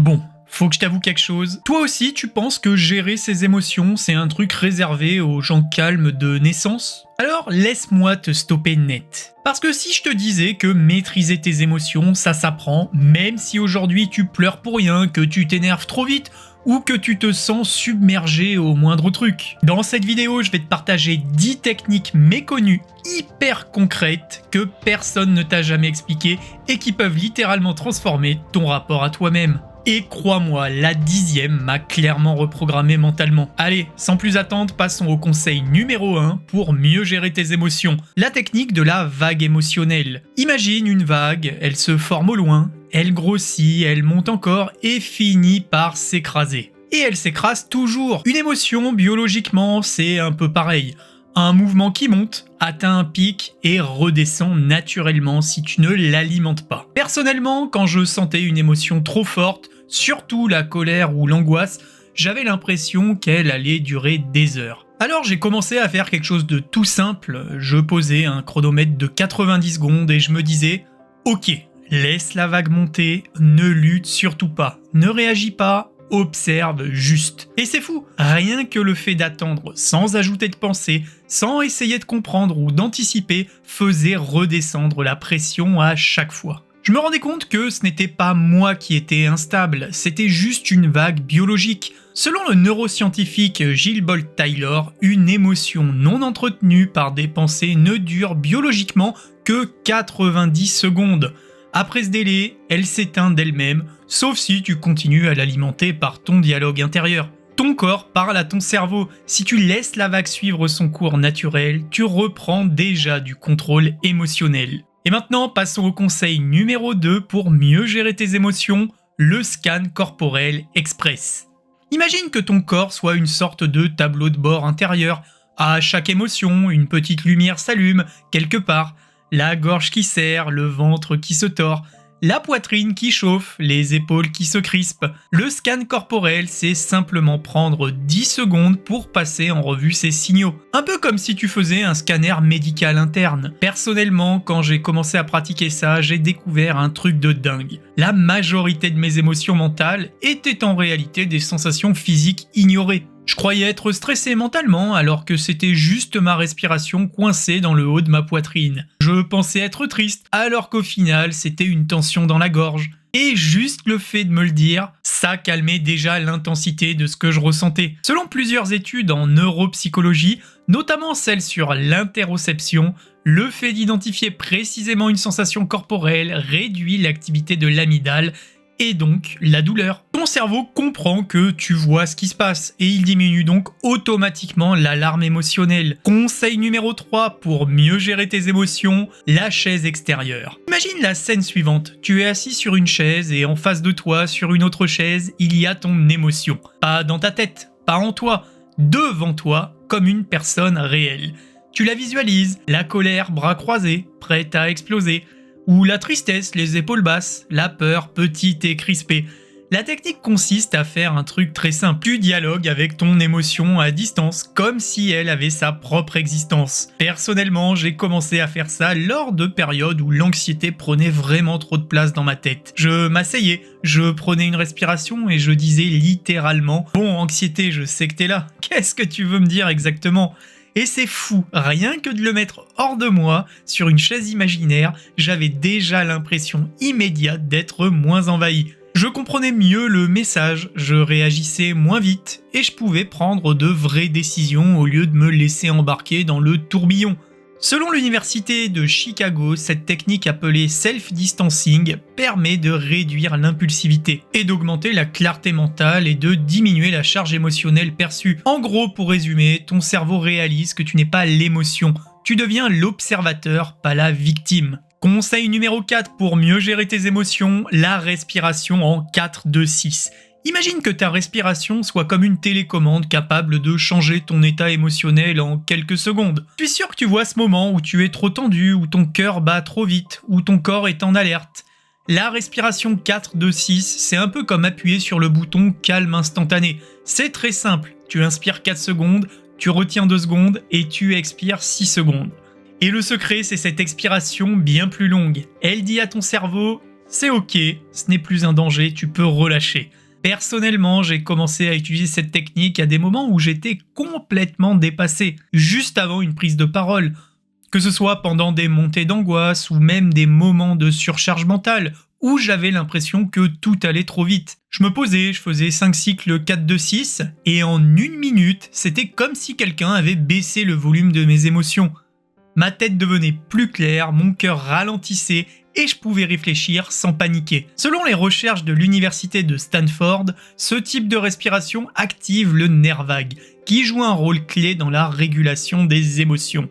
Bon, faut que je t'avoue quelque chose. Toi aussi, tu penses que gérer ses émotions, c'est un truc réservé aux gens calmes de naissance? Alors laisse-moi te stopper net. Parce que si je te disais que maîtriser tes émotions, ça s'apprend, même si aujourd'hui tu pleures pour rien, que tu t'énerves trop vite, ou que tu te sens submergé au moindre truc. Dans cette vidéo, je vais te partager 10 techniques méconnues, hyper concrètes, que personne ne t'a jamais expliquées et qui peuvent littéralement transformer ton rapport à toi-même. Et crois-moi, la 10e m'a clairement reprogrammé mentalement. Allez, sans plus attendre, passons au conseil numéro 1 pour mieux gérer tes émotions. La technique de la vague émotionnelle. Imagine une vague, elle se forme au loin, elle grossit, elle monte encore et finit par s'écraser. Et elle s'écrase toujours. Une émotion, biologiquement, c'est un peu pareil. Un mouvement qui monte, atteint un pic et redescend naturellement si tu ne l'alimentes pas. Personnellement, quand je sentais une émotion trop forte, surtout la colère ou l'angoisse, j'avais l'impression qu'elle allait durer des heures. Alors j'ai commencé à faire quelque chose de tout simple, je posais un chronomètre de 90 secondes et je me disais « Ok, laisse la vague monter, ne lutte surtout pas, ne réagis pas, observe juste. » Et c'est fou, rien que le fait d'attendre sans ajouter de pensée, sans essayer de comprendre ou d'anticiper, faisait redescendre la pression à chaque fois. Je me rendais compte que ce n'était pas moi qui étais instable, c'était juste une vague biologique. Selon le neuroscientifique Jill Bolte Taylor, une émotion non entretenue par des pensées ne dure biologiquement que 90 secondes. Après ce délai, elle s'éteint d'elle-même, sauf si tu continues à l'alimenter par ton dialogue intérieur. Ton corps parle à ton cerveau. Si tu laisses la vague suivre son cours naturel, tu reprends déjà du contrôle émotionnel. Et maintenant, passons au conseil numéro 2 pour mieux gérer tes émotions, le scan corporel express. Imagine que ton corps soit une sorte de tableau de bord intérieur. À chaque émotion, une petite lumière s'allume quelque part. La gorge qui serre, le ventre qui se tord, la poitrine qui chauffe, les épaules qui se crispent. Le scan corporel, c'est simplement prendre 10 secondes pour passer en revue ces signaux. Un peu comme si tu faisais un scanner médical interne. Personnellement, quand j'ai commencé à pratiquer ça, j'ai découvert un truc de dingue. La majorité de mes émotions mentales étaient en réalité des sensations physiques ignorées. Je croyais être stressé mentalement alors que c'était juste ma respiration coincée dans le haut de ma poitrine. Je pensais être triste alors qu'au final c'était une tension dans la gorge. Et juste le fait de me le dire, ça calmait déjà l'intensité de ce que je ressentais. Selon plusieurs études en neuropsychologie, notamment celles sur l'interoception, le fait d'identifier précisément une sensation corporelle réduit l'activité de l'amygdale et donc la douleur. Ton cerveau comprend que tu vois ce qui se passe et il diminue donc automatiquement l'alarme émotionnelle. Conseil numéro 3 pour mieux gérer tes émotions, la chaise extérieure. Imagine la scène suivante, tu es assis sur une chaise et en face de toi, sur une autre chaise, il y a ton émotion. Pas dans ta tête, pas en toi, devant toi, comme une personne réelle. Tu la visualises, la colère, bras croisés, prête à exploser. Ou la tristesse, les épaules basses, la peur, petite et crispée. La technique consiste à faire un truc très simple. Tu dialogues avec ton émotion à distance, comme si elle avait sa propre existence. Personnellement, j'ai commencé à faire ça lors de périodes où l'anxiété prenait vraiment trop de place dans ma tête. Je m'asseyais, je prenais une respiration et je disais littéralement « Bon, anxiété, je sais que t'es là. Qu'est-ce que tu veux me dire exactement ?» Et c'est fou, rien que de le mettre hors de moi, sur une chaise imaginaire, j'avais déjà l'impression immédiate d'être moins envahi. Je comprenais mieux le message, je réagissais moins vite, et je pouvais prendre de vraies décisions au lieu de me laisser embarquer dans le tourbillon. Selon l'université de Chicago, cette technique appelée self-distancing permet de réduire l'impulsivité et d'augmenter la clarté mentale et de diminuer la charge émotionnelle perçue. En gros, pour résumer, ton cerveau réalise que tu n'es pas l'émotion, tu deviens l'observateur, pas la victime. Conseil numéro 4 pour mieux gérer tes émotions, la respiration en 4-2-6. Imagine que ta respiration soit comme une télécommande capable de changer ton état émotionnel en quelques secondes. Je suis sûr que tu vois ce moment où tu es trop tendu, où ton cœur bat trop vite, où ton corps est en alerte. La respiration 4-2-6, c'est un peu comme appuyer sur le bouton calme instantané. C'est très simple, tu inspires 4 secondes, tu retiens 2 secondes et tu expires 6 secondes. Et le secret, c'est cette expiration bien plus longue. Elle dit à ton cerveau c'est ok, ce n'est plus un danger, tu peux relâcher. Personnellement, j'ai commencé à utiliser cette technique à des moments où j'étais complètement dépassé, juste avant une prise de parole. Que ce soit pendant des montées d'angoisse ou même des moments de surcharge mentale, où j'avais l'impression que tout allait trop vite. Je me posais, je faisais 5 cycles 4-2-6, et en 1 minute, c'était comme si quelqu'un avait baissé le volume de mes émotions. Ma tête devenait plus claire, mon cœur ralentissait, et je pouvais réfléchir sans paniquer. Selon les recherches de l'université de Stanford, ce type de respiration active le nerf vague, qui joue un rôle clé dans la régulation des émotions.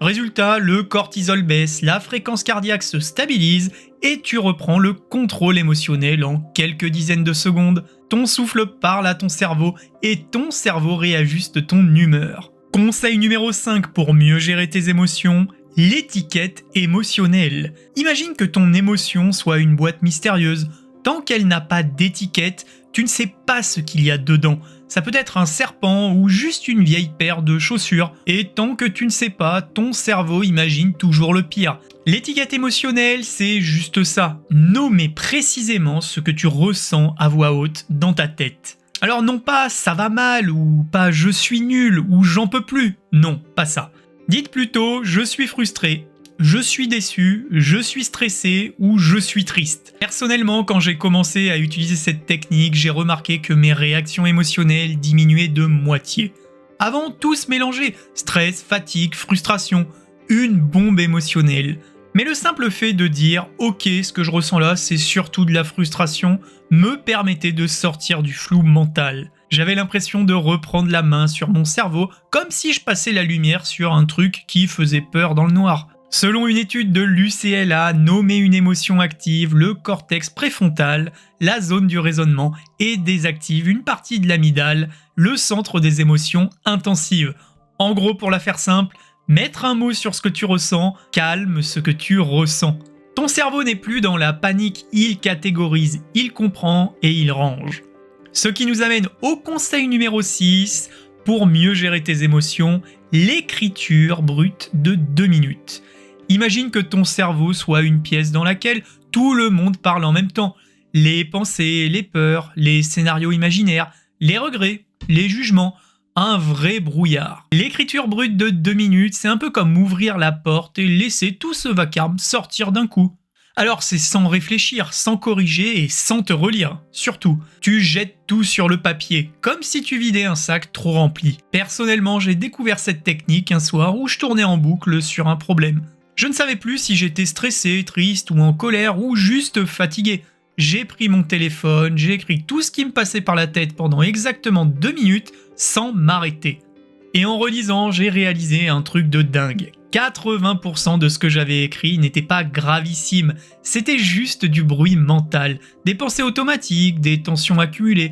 Résultat, le cortisol baisse, la fréquence cardiaque se stabilise et tu reprends le contrôle émotionnel en quelques dizaines de secondes. Ton souffle parle à ton cerveau et ton cerveau réajuste ton humeur. Conseil numéro 5 pour mieux gérer tes émotions, l'étiquette émotionnelle. Imagine que ton émotion soit une boîte mystérieuse. Tant qu'elle n'a pas d'étiquette, tu ne sais pas ce qu'il y a dedans. Ça peut être un serpent ou juste une vieille paire de chaussures. Et tant que tu ne sais pas, ton cerveau imagine toujours le pire. L'étiquette émotionnelle, c'est juste ça. Nommer précisément ce que tu ressens à voix haute dans ta tête. Alors non pas ça va mal ou pas je suis nul ou j'en peux plus. Non, pas ça. Dites plutôt je suis frustré, je suis déçu, je suis stressé ou je suis triste. Personnellement, quand j'ai commencé à utiliser cette technique, j'ai remarqué que mes réactions émotionnelles diminuaient de moitié. Avant, tout se mélangeait, stress, fatigue, frustration, une bombe émotionnelle. Mais le simple fait de dire « Ok, ce que je ressens là, c'est surtout de la frustration », me permettait de sortir du flou mental. J'avais l'impression de reprendre la main sur mon cerveau, comme si je passais la lumière sur un truc qui faisait peur dans le noir. Selon une étude de l'UCLA, nommer une émotion active le cortex préfrontal, la zone du raisonnement, et désactive une partie de l'amygdale, le centre des émotions intensives. En gros, pour la faire simple, mettre un mot sur ce que tu ressens calme ce que tu ressens. Ton cerveau n'est plus dans la panique, il catégorise, il comprend et il range. Ce qui nous amène au conseil numéro 6, pour mieux gérer tes émotions, l'écriture brute de 2 minutes. Imagine que ton cerveau soit une pièce dans laquelle tout le monde parle en même temps. Les pensées, les peurs, les scénarios imaginaires, les regrets, les jugements, un vrai brouillard. L'écriture brute de 2 minutes, c'est un peu comme ouvrir la porte et laisser tout ce vacarme sortir d'un coup. Alors c'est sans réfléchir, sans corriger et sans te relire. Surtout, tu jettes tout sur le papier, comme si tu vidais un sac trop rempli. Personnellement, j'ai découvert cette technique un soir où je tournais en boucle sur un problème. Je ne savais plus si j'étais stressé, triste ou en colère ou juste fatigué. J'ai pris mon téléphone, j'ai écrit tout ce qui me passait par la tête pendant exactement 2 minutes sans m'arrêter. Et en relisant, j'ai réalisé un truc de dingue. 80% de ce que j'avais écrit n'était pas gravissime, c'était juste du bruit mental, des pensées automatiques, des tensions accumulées.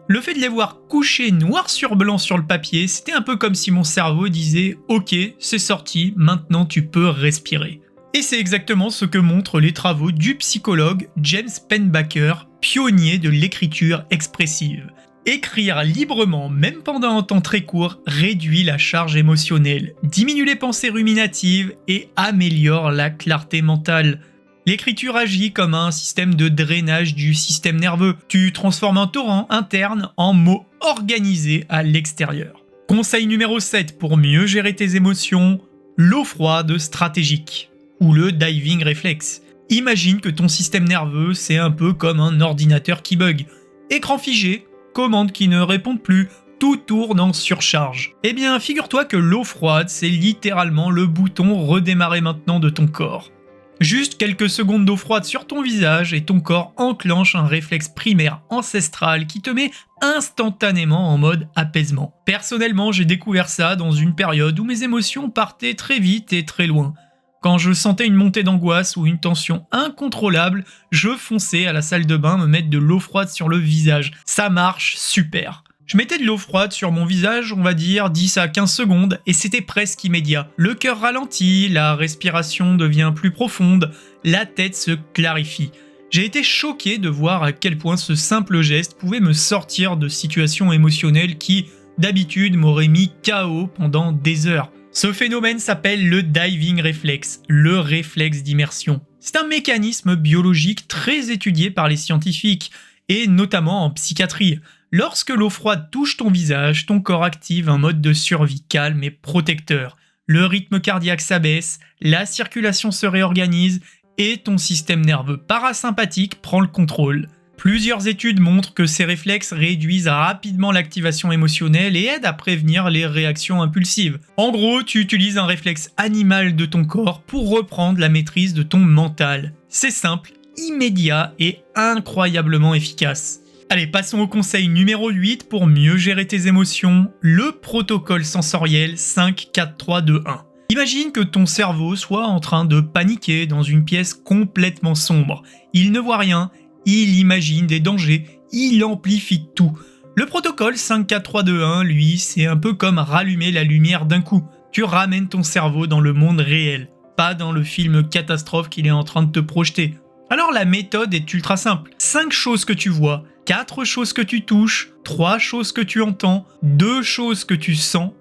Le fait de les voir couchées noir sur blanc sur le papier, c'était un peu comme si mon cerveau disait « Ok, c'est sorti, maintenant tu peux respirer ». Et c'est exactement ce que montrent les travaux du psychologue James Pennebaker, pionnier de l'écriture expressive. Écrire librement, même pendant un temps très court, réduit la charge émotionnelle, diminue les pensées ruminatives et améliore la clarté mentale. L'écriture agit comme un système de drainage du système nerveux. Tu transformes un torrent interne en mots organisés à l'extérieur. Conseil numéro 7 pour mieux gérer tes émotions, l'eau froide stratégique, ou le diving réflexe. Imagine que ton système nerveux, c'est un peu comme un ordinateur qui bug. Écran figé, commandes qui ne répondent plus, tout tourne en surcharge. Eh bien, figure-toi que l'eau froide, c'est littéralement le bouton « Redémarrer maintenant » de ton corps. Juste quelques secondes d'eau froide sur ton visage et ton corps enclenche un réflexe primaire ancestral qui te met instantanément en mode apaisement. Personnellement, j'ai découvert ça dans une période où mes émotions partaient très vite et très loin. Quand je sentais une montée d'angoisse ou une tension incontrôlable, je fonçais à la salle de bain me mettre de l'eau froide sur le visage. Ça marche super. Je mettais de l'eau froide sur mon visage, on va dire 10 à 15 secondes, et c'était presque immédiat. Le cœur ralentit, la respiration devient plus profonde, la tête se clarifie. J'ai été choqué de voir à quel point ce simple geste pouvait me sortir de situations émotionnelles qui, d'habitude, m'auraient mis KO pendant des heures. Ce phénomène s'appelle le diving réflexe, le réflexe d'immersion. C'est un mécanisme biologique très étudié par les scientifiques, et notamment en psychiatrie. Lorsque l'eau froide touche ton visage, ton corps active un mode de survie calme et protecteur. Le rythme cardiaque s'abaisse, la circulation se réorganise et ton système nerveux parasympathique prend le contrôle. Plusieurs études montrent que ces réflexes réduisent rapidement l'activation émotionnelle et aident à prévenir les réactions impulsives. En gros, tu utilises un réflexe animal de ton corps pour reprendre la maîtrise de ton mental. C'est simple, immédiat et incroyablement efficace. Allez, passons au conseil numéro 8 pour mieux gérer tes émotions, le protocole sensoriel 5, 4, 3, 2, 1. Imagine que ton cerveau soit en train de paniquer dans une pièce complètement sombre. Il ne voit rien, il imagine des dangers, il amplifie tout. Le protocole 5, 4, 3, 2, 1, lui, c'est un peu comme rallumer la lumière d'un coup. Tu ramènes ton cerveau dans le monde réel, pas dans le film catastrophe qu'il est en train de te projeter. Alors la méthode est ultra simple. 5 choses que tu vois, 4 choses que tu touches, 3 choses que tu entends, 2 choses que tu sens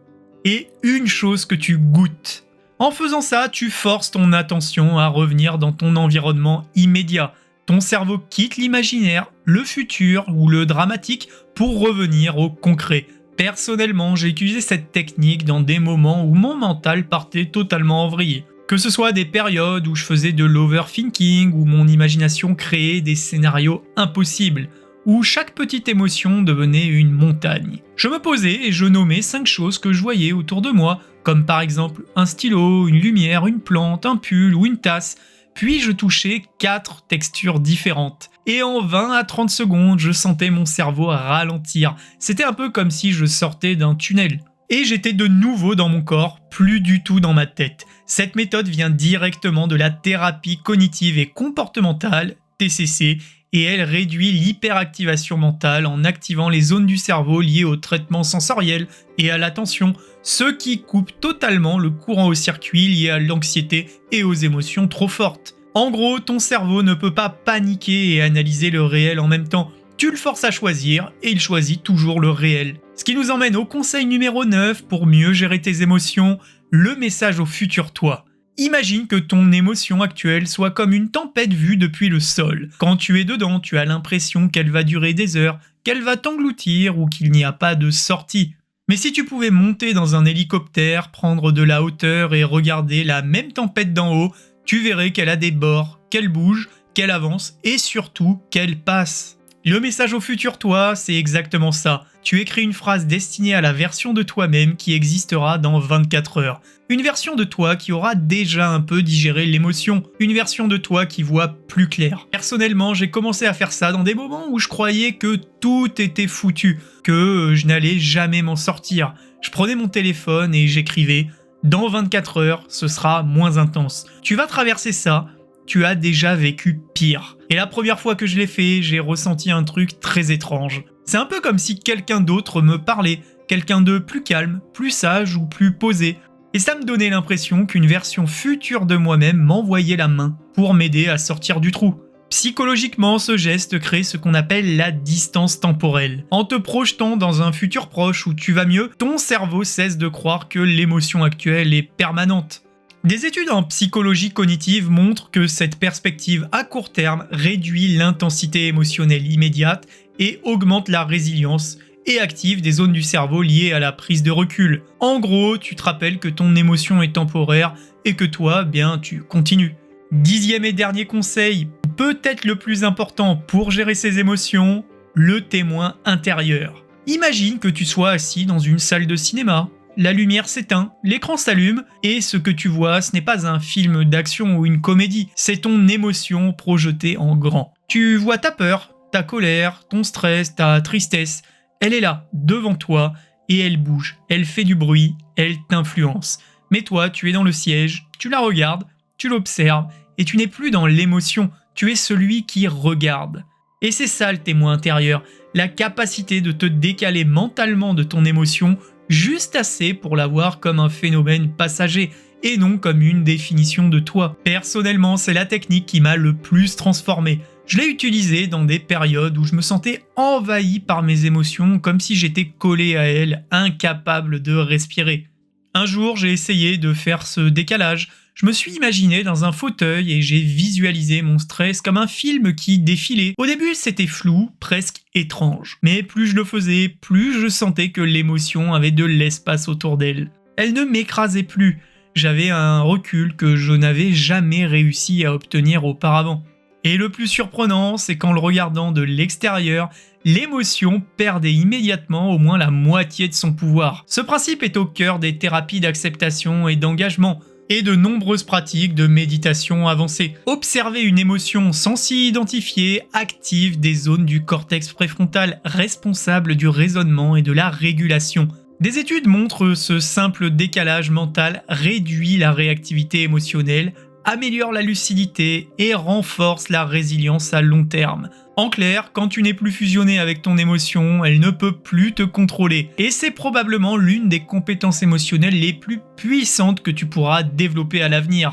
et 1 chose que tu goûtes. En faisant ça, tu forces ton attention à revenir dans ton environnement immédiat. Ton cerveau quitte l'imaginaire, le futur ou le dramatique pour revenir au concret. Personnellement, j'ai utilisé cette technique dans des moments où mon mental partait totalement en vrille. Que ce soit des périodes où je faisais de l'overthinking, où mon imagination créait des scénarios impossibles, où chaque petite émotion devenait une montagne. Je me posais et je nommais 5 choses que je voyais autour de moi, comme par exemple un stylo, une lumière, une plante, un pull ou une tasse, puis je touchais 4 textures différentes. Et en 20 à 30 secondes, je sentais mon cerveau ralentir. C'était un peu comme si je sortais d'un tunnel. Et j'étais de nouveau dans mon corps, plus du tout dans ma tête. Cette méthode vient directement de la thérapie cognitive et comportementale, TCC, et elle réduit l'hyperactivation mentale en activant les zones du cerveau liées au traitement sensoriel et à l'attention, ce qui coupe totalement le courant au circuit lié à l'anxiété et aux émotions trop fortes. En gros, ton cerveau ne peut pas paniquer et analyser le réel en même temps. Tu le forces à choisir et il choisit toujours le réel. Ce qui nous emmène au conseil numéro 9 pour mieux gérer tes émotions, le message au futur toi. Imagine que ton émotion actuelle soit comme une tempête vue depuis le sol. Quand tu es dedans, tu as l'impression qu'elle va durer des heures, qu'elle va t'engloutir ou qu'il n'y a pas de sortie. Mais si tu pouvais monter dans un hélicoptère, prendre de la hauteur et regarder la même tempête d'en haut, tu verrais qu'elle a des bords, qu'elle bouge, qu'elle avance et surtout qu'elle passe. Le message au futur toi, c'est exactement ça. Tu écris une phrase destinée à la version de toi-même qui existera dans 24 heures. Une version de toi qui aura déjà un peu digéré l'émotion. Une version de toi qui voit plus clair. Personnellement, j'ai commencé à faire ça dans des moments où je croyais que tout était foutu, que je n'allais jamais m'en sortir. Je prenais mon téléphone et j'écrivais « Dans 24 heures, ce sera moins intense. Tu vas traverser ça. Tu as déjà vécu pire. » Et la première fois que je l'ai fait, j'ai ressenti un truc très étrange. C'est un peu comme si quelqu'un d'autre me parlait, quelqu'un de plus calme, plus sage ou plus posé. Et ça me donnait l'impression qu'une version future de moi-même m'envoyait la main pour m'aider à sortir du trou. Psychologiquement, ce geste crée ce qu'on appelle la distance temporelle. En te projetant dans un futur proche où tu vas mieux, ton cerveau cesse de croire que l'émotion actuelle est permanente. Des études en psychologie cognitive montrent que cette perspective à court terme réduit l'intensité émotionnelle immédiate et augmente la résilience et active des zones du cerveau liées à la prise de recul. En gros, tu te rappelles que ton émotion est temporaire et que toi, bien, tu continues. 10e et dernier conseil, peut-être le plus important pour gérer ses émotions, le témoin intérieur. Imagine que tu sois assis dans une salle de cinéma. La lumière s'éteint, l'écran s'allume, et ce que tu vois, ce n'est pas un film d'action ou une comédie, c'est ton émotion projetée en grand. Tu vois ta peur, ta colère, ton stress, ta tristesse, elle est là, devant toi, et elle bouge, elle fait du bruit, elle t'influence. Mais toi, tu es dans le siège, tu la regardes, tu l'observes, et tu n'es plus dans l'émotion, tu es celui qui regarde. Et c'est ça le témoin intérieur, la capacité de te décaler mentalement de ton émotion juste assez pour la voir comme un phénomène passager et non comme une définition de toi. Personnellement, c'est la technique qui m'a le plus transformé. Je l'ai utilisée dans des périodes où je me sentais envahi par mes émotions comme si j'étais collé à elles, incapable de respirer. Un jour, j'ai essayé de faire ce décalage. Je me suis imaginé dans un fauteuil et j'ai visualisé mon stress comme un film qui défilait. Au début, c'était flou, presque étrange. Mais plus je le faisais, plus je sentais que l'émotion avait de l'espace autour d'elle. Elle ne m'écrasait plus. J'avais un recul que je n'avais jamais réussi à obtenir auparavant. Et le plus surprenant, c'est qu'en le regardant de l'extérieur, l'émotion perdait immédiatement au moins la moitié de son pouvoir. Ce principe est au cœur des thérapies d'acceptation et d'engagement, et de nombreuses pratiques de méditation avancée. Observer une émotion sans s'y identifier active des zones du cortex préfrontal responsables du raisonnement et de la régulation. Des études montrent ce simple décalage mental réduit la réactivité émotionnelle, améliore la lucidité et renforce la résilience à long terme. En clair, quand tu n'es plus fusionné avec ton émotion, elle ne peut plus te contrôler. Et c'est probablement l'une des compétences émotionnelles les plus puissantes que tu pourras développer à l'avenir.